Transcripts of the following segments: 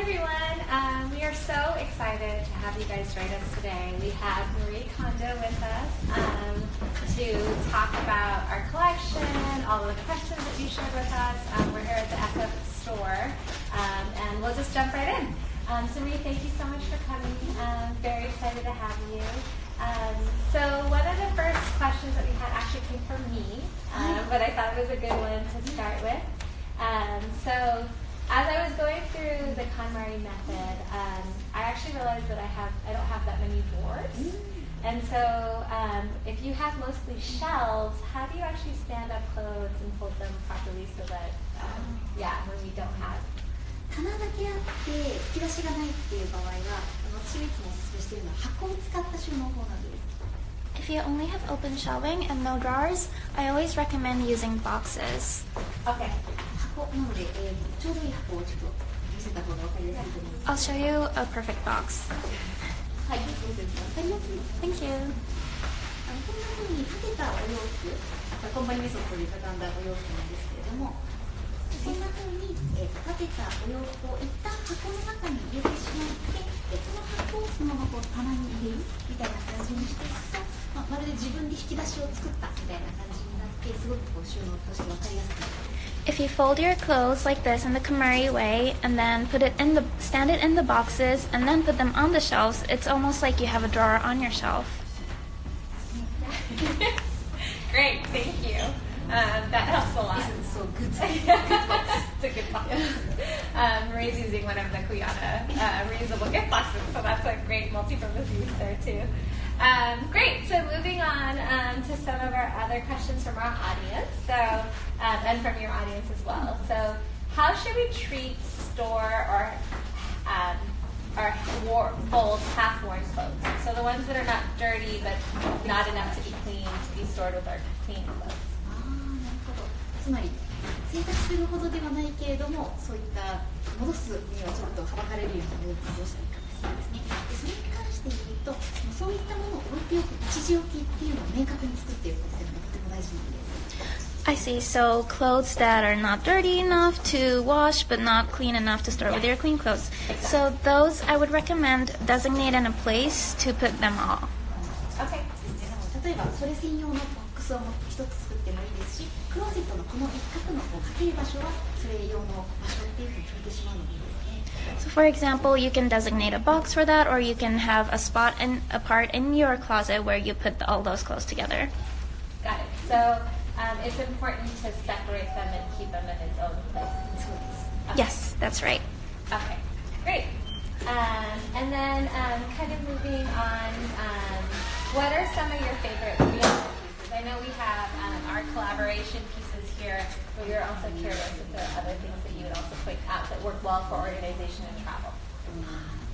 everyone. We are so excited to have you guys join us today. We have Marie Kondo with us to talk about our collection, all of the questions that you shared with us. We're here at the SF store, and we'll just jump right in. So Marie, thank you so much for coming. Very excited to have you. So one of the first questions that we had actually came from me, but I thought it was a good one to start with. So as I was going through the KonMari method, I actually realized that I don't have that many drawers. And so if you have mostly shelves, how do you actually stand up clothes and fold them properly so that, when we don't have? 棚だけあって引き出しがないっていう場合は、私がいつもおすすめしているのは箱を使った収納法なんです。If you only have open shelving and no drawers, I always recommend using boxes. Okay. 箱なので、ちょうどいい箱をちょっと見せた方が分かりやすいと思います。I'll show you a perfect box. はい、どうですか？分かります？ Thank you. こんな風に立てたお洋服、コンパニメソッドで畳んだお洋服なんですけれども、こんな風に立てたお洋服を一旦箱の中に入れてしまって、その箱をそのままこう棚に入れるみたいな感じにしていくと、まるで自分で引き出しを作ったみたいな感じになって、すごくこう収納として分かりやすくなる。If you fold your clothes like this in the KonMari way and then stand it in the boxes and then put them on the shelves, it's almost like you have a drawer on your shelf. Great, thank you. That helps a lot. This is so good. It's a good box. Marie's using one of the Kuyana reusable gift boxes, so that's a great multi-purpose use there too. Great, so moving on to some of our other questions from our audience, and from your audience as well. So how should we treat, store, or fold half-worn clothes? So the ones that are not dirty but not enough to be clean to be stored with our clean clothes. なるほど。つまり生活するほどではないけれども、そういった戻すにはちょっとはばかれるような洋服をしたりとかするんですね。でそれに関して言うと、そういったものを置いておく一時置きっていうのを明確に作っていくことがとても大事なんです。I see. So clothes that are not dirty enough to wash but not clean enough to store with your clean clothes. So those I would recommend designating a place to put them all. Okay. 例えばそれ専用のボックスを一つ作ってもいいですし、クローゼットのこの一角のかける場所はそれ用の場所っていうふうに決めてしまうのがいいですね。So for example, you can designate a box for that, or you can have a part in your closet where you put all those clothes together. Got it. So it's important to separate them and keep them in its own place. Okay. Yes, that's right. Okay, great. And then kind of moving on, what are some of your favorite Kuyana pieces? I know we have our collaboration pieces here, but we are also curious if there are other things that you would also point out that work well for organization and travel.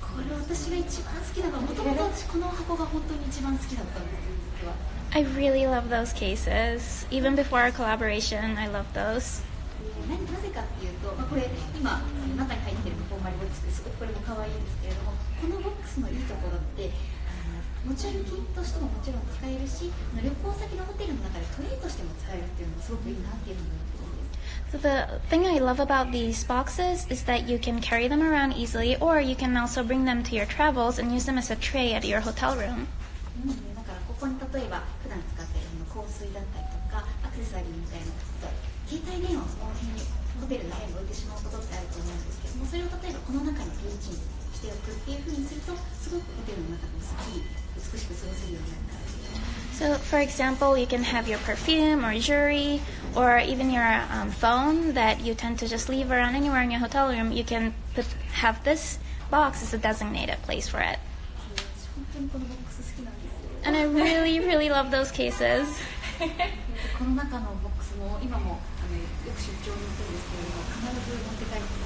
これ私が一番好きなのは、もともと私この箱が本当に一番好きだったんですよ、実は。I really love those cases. Even before our collaboration, I love those. なぜかっていうと、これ今中に入っているKonMariボックスですごくこれも可愛いですけれども、このボックスのいいところって持ち歩きとしてももちろん使えるし、旅行先のホテルの中でトレイとしても使えるっていうのがすごくいいなっていうふうに思ってるんです。So the thing I love about these boxes is that you can carry them around easily, or you can also bring them to your travels and use them as a tray at your hotel room. だからここに例えば普段使っている香水だったりとかアクセサリーみたいなこと、携帯電話をその辺にホテルの部屋に置いてしまうことってあると思うんですけども、それを例えばこの中にピンチにしておくっていうふうにすると、すごくホテルの中でもすっきり美しく過ごせるようになるからです。So, for example, you can have your perfume or jewelry or even your phone that you tend to just leave around anywhere in your hotel room. You can have this box as a designated place for it. And I really, really love those cases. この中のボックスも今もよく出張に行くんですけれども、必ず持って帰って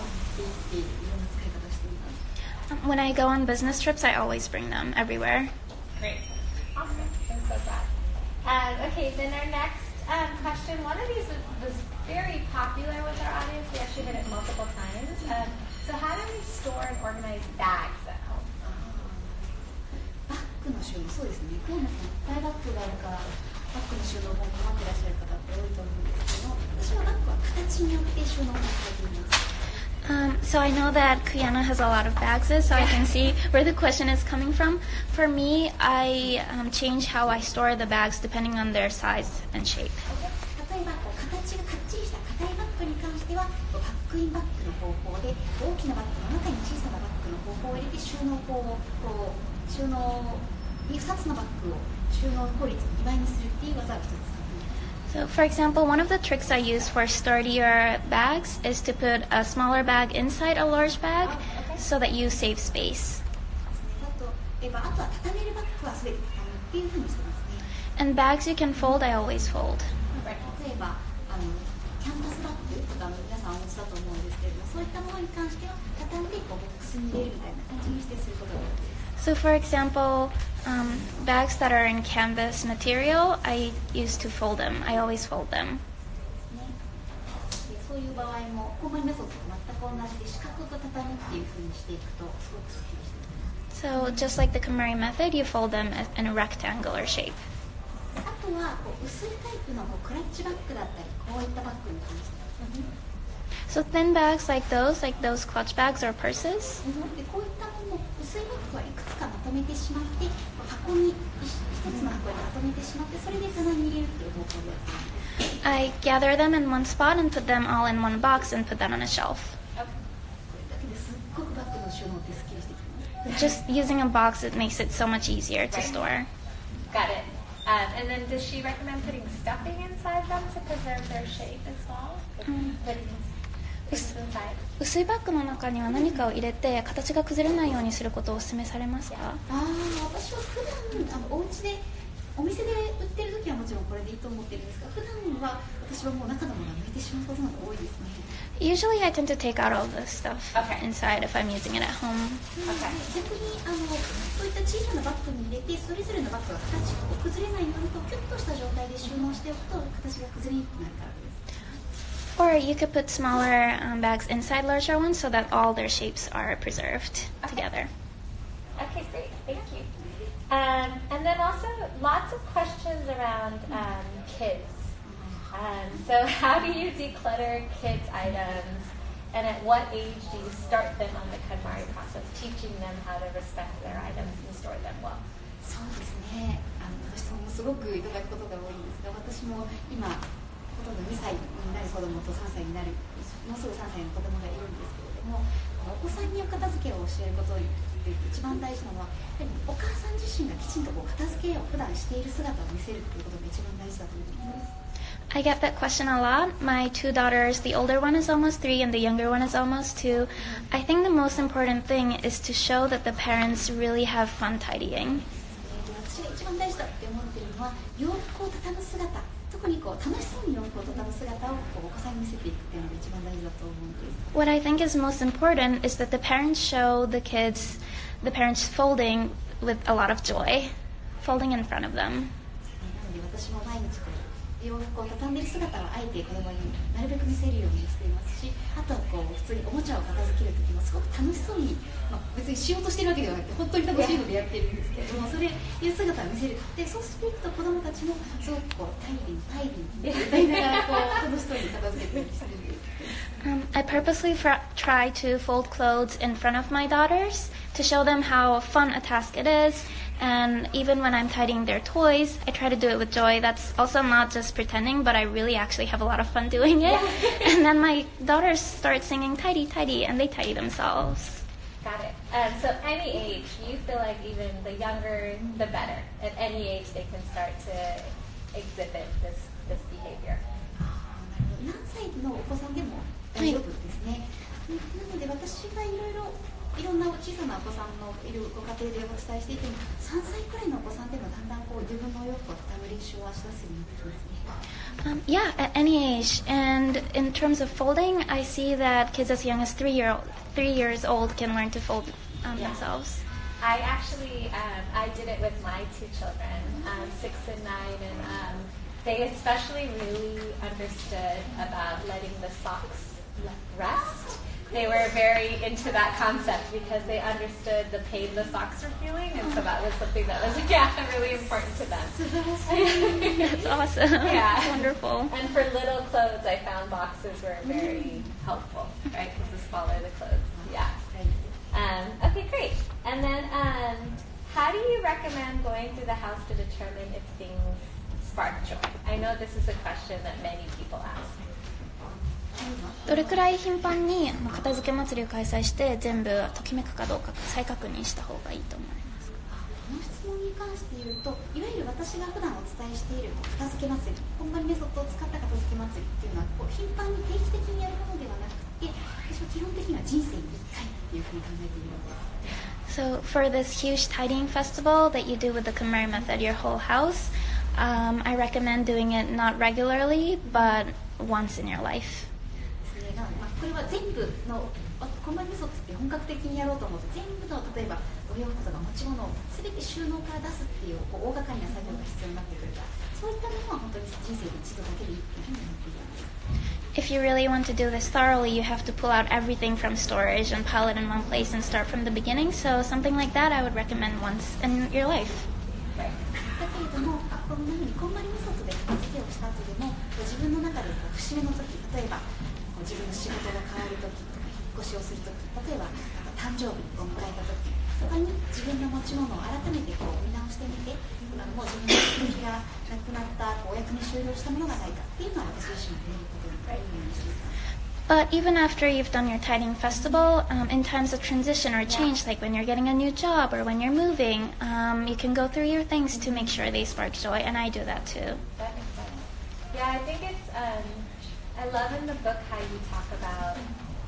いっていろんな使い方しています。When I go on business trips, I always bring them everywhere. Great. Awesome. I'm so glad. Okay, then our next question, one of these was very popular with our audience. We actually hit it multiple times. So how do we store and organize bags at home? バッグの収納、そうですね。河野さん、いっぱいバッグがあるから、バッグの収納本困ってらっしゃる方って多いと思うんですけど、私はバッグは形によって収納をされています。So I know that Kuyana has a lot of bags, so I can see where the question is coming from. For me, I change how I store the bags depending on their size and shape. 例えば形がかっちりした硬いバッグに関してはパックインバッグの方法で大きなバッグの中に小さなバッグの方法を入れて収納2つのバッグを収納効率を2倍にするっていう技を一つ。So, for example, one of the tricks I use for sturdier bags is to put a smaller bag inside a large bag so that you save space. あとは畳めるバッグは全て畳むっていうふうにしてますね。And bags you can fold, I always fold. 例えばキャンバスバッグとか皆さんお持ちだと思うんですけれども、そういったものに関しては畳んでボックスに入れるみたいな感じにしてすることが多いです。So, for example, bags that are in canvas material, I used to fold them. I always fold them. そういう場合もコンバインメソッドと全く同じで四角く畳むっていうふうにしていくとすごくスッキリしています。 So, just like the KonMari method, you fold them in a rectangular shape. あとは薄いタイプのクラッチバッグだったりこういったバッグに関して。So, thin bags like those clutch bags or purses. でこういったもの薄いバッグはいくつかまとめてしまって箱に一つの箱にまとめてしまってそれで棚に入れるっていう方法でやっています。 I gather them in one spot and put them all in one box and put that on a shelf. これだけですっごくバッグの収納ってスッキリしてきます。 Just using a box, it makes it so much easier to store. Got it. And then does she recommend putting stuffing inside them to preserve their shape as well? Putting things inside. 薄いバッグの中には何かを入れて形が崩れないようにすることをお勧めされますか？私は普段お家でお店で売ってる時はもちろんこれでいいと思ってるんですが、普段は私はもう中のものが抜いてしまうことが多いですね。Usually I tend to take out all the stuff Okay. inside if I'm using it at home. Okay. 逆にそういった小さなバッグに入れてそれぞれのバッグが形が崩れないようにとキュッとした状態で収納しておくと形が崩れにくくなるからです。 Or you could put smaller bags inside larger ones so that all their shapes are preserved together. Okay, great. Thank you. And then also lots of questions around kids. So how do you declutter kids' items? And at what age do you start them on the KonMari process, teaching them how to respect their items and store them well? そうですね。私もすごくいただくことが多いんですが、私も今ほとんど2歳になる子供と3歳になるもうすぐ3歳の子供がいるんですけれども、お子さんにお片付けを教えることで一番大事なのはやはりお母さん自身がきちんと片付けを普段している姿を見せるということが一番大事だと思います。I get that question a lot. My two daughters, the older one is almost 3 and the younger one is almost 2. I think the most important thing is to show that the parents really have fun tidying. 私が一番大事だって思っているのは洋服を畳む姿、特に楽しそうに洋服を畳む姿をお子さんに見せていくっていうのが一番大事だと思うんです。 What I think is most important is that the parents show the parents folding with a lot of joy, folding in front of them. なので私も毎日洋服を畳んでいる姿をあえて子供になるべく見せるようにしていますし、あとは普通におもちゃを片付ける時もすごく楽しそうに、別にしようとしているわけではなくて本当に楽しいのでやっているんですけれども、それいう姿を見せる。でそうしていくと子供たちもすごくタイリーって歌いながら楽しそうに片付けているんです。I purposely try to fold clothes in front of my daughters to show them how fun a task it is. And even when I'm tidying their toys, I try to do it with joy. That's also not just pretending, but I really actually have a lot of fun doing it. And then my daughters start singing tidy, tidy, and they tidy themselves. Got it. So any age, you feel like even the younger, the better. At any age, they can start to exhibit this behavior. 何歳のお子さんでも大丈夫ですね。なので私がいろんな小さなお子さんのいるご家庭でお伝えしていても3歳くらいのお子さんでもだんだん自分のお洋服を畳む練習をしだすようになってきますね。Yeah, at any age. And in terms of folding, I see that kids as young as 3 years old can learn to fold themselves. I actually, I did it with my 2 children, 6 and 9, and they especially really understood about letting the socks rest. They were very into that concept because they understood the pain the socks were feeling, and so that was something that was really important to them. That's awesome. Yeah. Wonderful. And for little clothes, I found boxes were very helpful, right? Because the smaller the clothes. Yeah. Okay, great. And then, how do you recommend going through the house to determine if things spark joy? I know this is a question that many people ask. どれくらい頻繁に片付け祭りを開催して全部ときめくかどうか再確認した方がいいと思います。この質問に関して言うと、いわゆる私が普段お伝えしている片付け祭り、こんまりメソッドを使った片付け祭りっていうのは頻繁に定期的にやるものではなくて、私は基本的には人生に1回っていうふうに考えているのです。So for this huge tidying festival that you do with the KonMari method, your whole house, I recommend doing it not regularly, but once in your life. これは全部のこんまりメソッドって本格的にやろうと思うと全部の例えばお洋服とか持ち物を全て収納から出すっていう大掛かりな作業が必要になってくるから、そういったものは本当に人生で一度だけでいいっていうふうに思っているんです。If you really want to do this thoroughly, you have to pull out everything from storage and pile it in one place and start from the beginning. So something like that I would recommend once in your life. だけれども、こんなふうにこんまりメソッドで片付けをした後でも自分の中で節目の時、例えば自分の仕事が変わる時とか引っ越しをする時、例えば誕生日を迎えた時とかに自分の持ち物を改めて見直してみて、もう自分の気がなくなったお役に終了したものがないかっていうのは私自身の見ることになるようにしています。But even after you've done your tidying festival, in times of transition or change, like when you're getting a new job or when you're moving, you can go through your things to make sure they spark joy, and I do that too. That makes sense. Yeah, I think it's, I love in the book how you talk about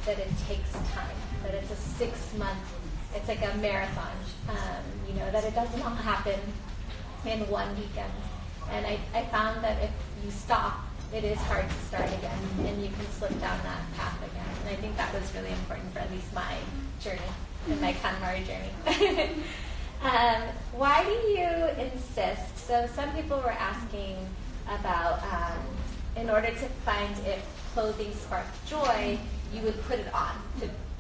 that it takes time, that it's a 6-month, it's like a marathon, that it doesn't all happen in one weekend. And I found that if you stop, it is hard to start again, and you can slip down that path again. And I think that was really important for at least my journey, and my KonMari journey. Why do you insist? So some people were asking about, in order to find if clothing sparked joy, you would put it on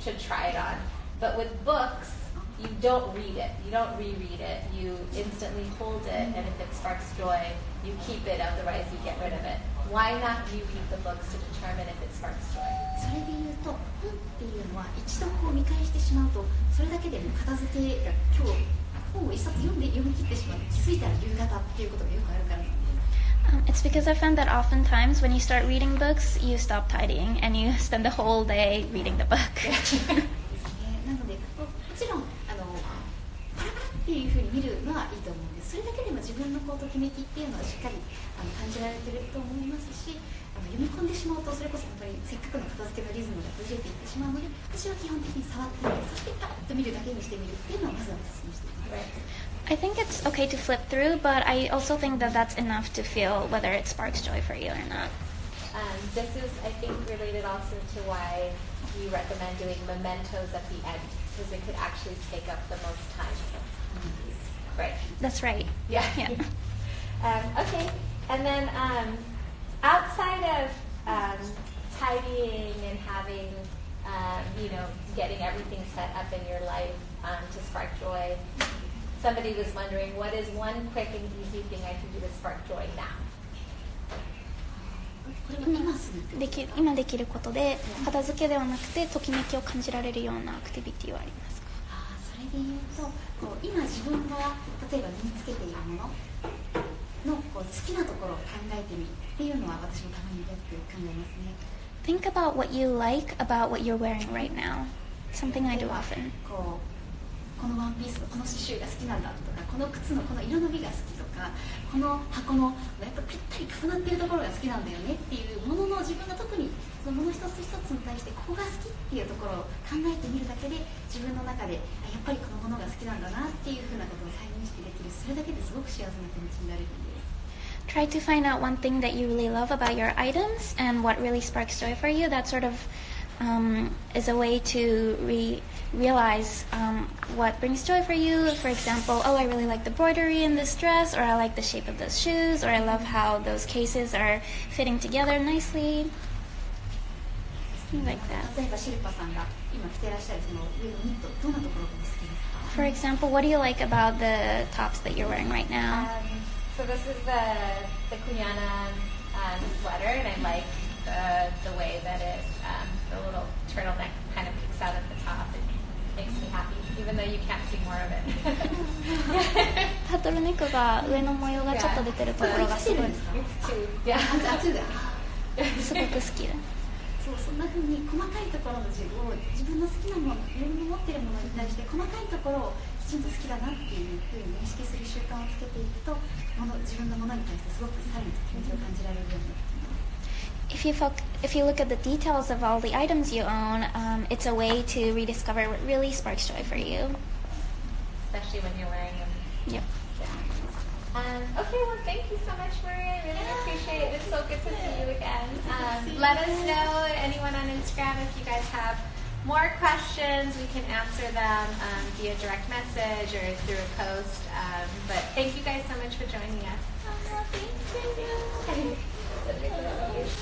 to try it on. But with books, you don't read it. You don't reread it. You instantly hold it, and if it sparks joy, you keep it, otherwise you get rid of it. Why not reread the books to determine if it sparks joy? それで言うと、本っていうのは一度見返してしまうと、それだけでも片付けが今日本を一冊読み切ってしまうと気づいたら夕方っていうことがよくあるからなんです。It's because I found that oftentimes when you start reading books, you stop tidying and you spend the whole day reading the book. なので、もちろんパラパラっていうふうに見るのはいいと思うんです。それだけでも自分のときめきっていうのはしっかり感じられてると思いますし、読み込んでしまうとそれこそ本当にせっかくの片付けのリズムが崩れていってしまうので、私は基本的に触ってみる、そしてパッと見るだけにしてみるっていうのをまずはお勧めしています。I think it's okay to flip through, but I also think that that's enough to feel whether it sparks joy for you or not. This is, I think, related also to why you recommend doing mementos at the end, because it could actually take up the most time. Right. That's right. Yeah. Okay. And then outside of tidying and having, getting everything set up in your life to spark joy, somebody was wondering, what is one quick and easy thing I can do to spark joy now? 今できることで片付けではなくてときめきを感じられるようなアクティビティはありますか？それで言うと今自分が例えば身につけているものの好きなところを考えてみるっていうのは私もたまによく考えますね。 Think about what you like about what you're wearing right now. Something I do often. このワンピースのこの刺繍が好きなんだとか、この靴のこの色の美が好きとか、この箱のやっぱぴったり重なっているところが好きなんだよねっていうものの自分が特にそのもの一つ一つに対してここが好きっていうところを考えてみるだけで自分の中でやっぱりこのものが好きなんだなっていうふうなことを再認識できる、それだけですごく幸せな気持ちになれるんです。Try to find out one thing that you really love about your items and what really sparks joy for you. That sort of is a way to realize what brings joy for you. For example, oh, I really like the embroidery in this dress, or I like the shape of those shoes, or I love how those cases are fitting together nicely. Something like that. 例えばシルパさんが今着てらっしゃるその上のニット、どんなところが好きですか？ For example, what do you like about the tops that you're wearing right now? So this is the Kunyana sweater, and I like the way that it, the little turtleneck kind of though you can't see more of it. タートルネックが上の模様がちょっと出てるところがすごい It's too, yeah. 熱だすごく好きだ。そうそんな風に細かいところの自分の好きなもの、自分の持ってるものに対して細かいところをきちんと好きだなっていう風に認識する習慣をつけていくと、自分のものに対してすごくさらにときめきを感じられるようになってきます。If you look at the details of all the items you own, it's a way to rediscover what really sparks joy for you. Especially when you're wearing them. Yep. Okay, well, thank you so much, Marie. I really appreciate it. It's so good to see you again. Let us know, anyone on Instagram, if you guys have more questions. We can answer them via direct message or through a post. But thank you guys so much for joining us. Thank you.